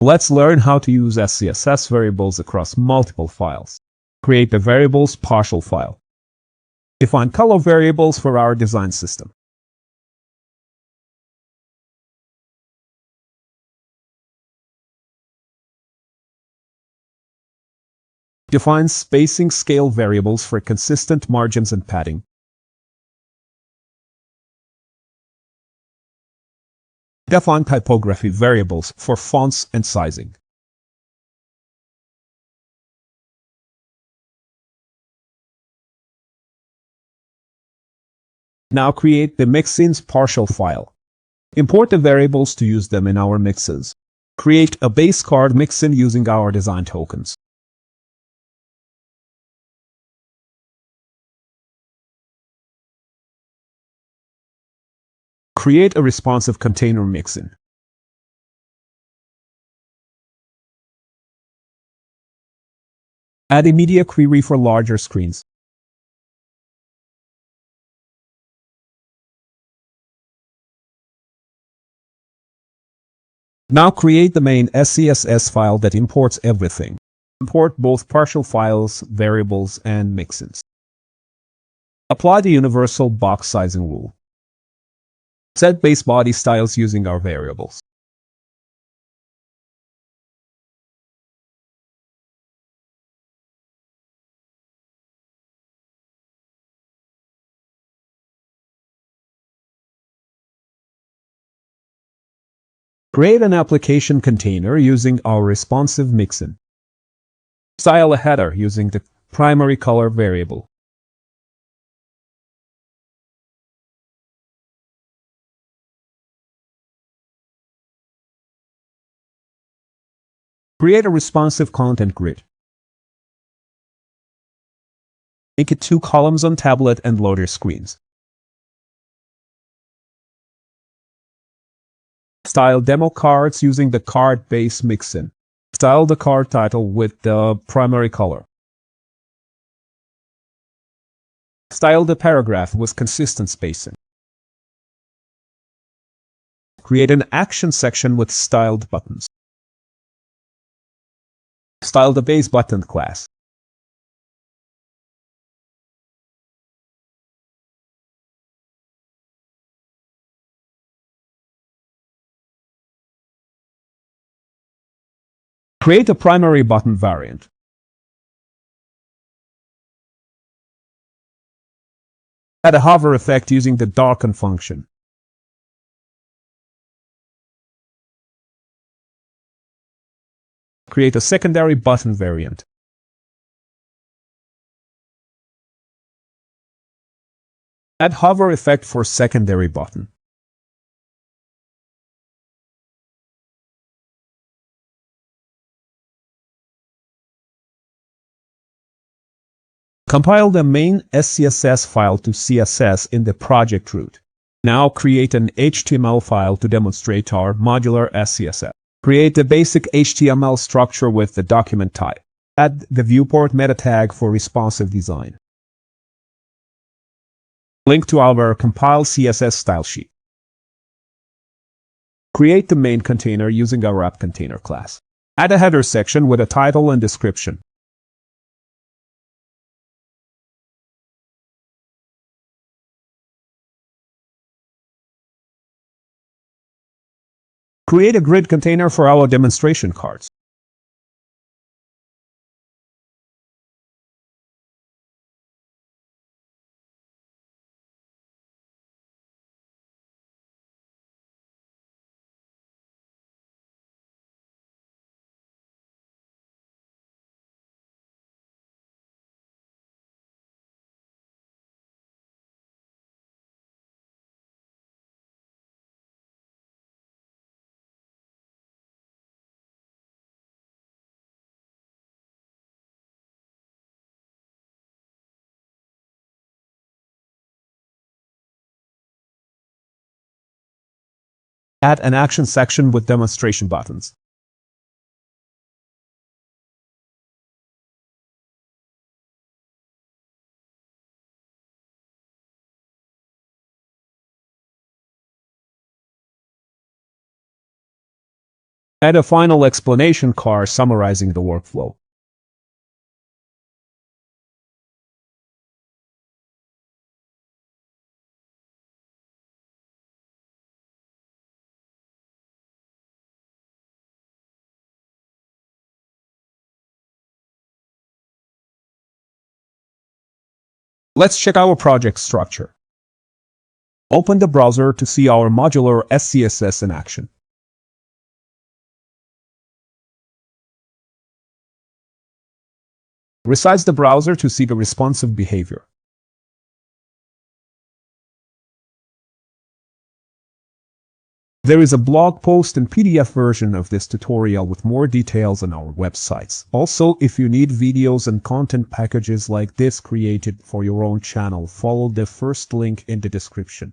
Let's learn how to use SCSS variables across multiple files. Create the variables partial file. Define color variables for our design system. Define spacing scale variables for consistent margins and padding. Define typography variables for fonts and sizing. Now create the mixins partial file. Import the variables to use them in our mixes. Create a base card mixin using our design tokens. Create a responsive container mixin. Add a media query for larger screens. Now create the main SCSS file that imports everything. Import both partial files, variables, and mixins. Apply the universal box sizing rule. Set base body styles using our variables. Create an application container using our responsive mixin. Style a header using the primary color variable. Create a responsive content grid. Make it 2 columns on tablet and loader screens. Style demo cards using the card base mixin. Style the card title with the primary color. Style the paragraph with consistent spacing. Create an action section with styled buttons. Style the base button class. Create a primary button variant. Add a hover effect using the darken function. Create a secondary button variant. Add hover effect for secondary button. Compile the main SCSS file to CSS in the project root. Now create an HTML file to demonstrate our modular SCSS. Create the basic HTML structure with the document type. Add the viewport meta tag for responsive design. Link to our compiled CSS style sheet. Create the main container using our app container class. Add a header section with a title and description. Create a grid container for our demonstration cards. Add an action section with demonstration buttons. Add a final explanation card summarizing the workflow. Let's check our project structure. Open the browser to see our modular SCSS in action. Resize the browser to see the responsive behavior. There is a blog post and PDF version of this tutorial with more details on our websites. Also, if you need videos and content packages like this created for your own channel, follow the first link in the description.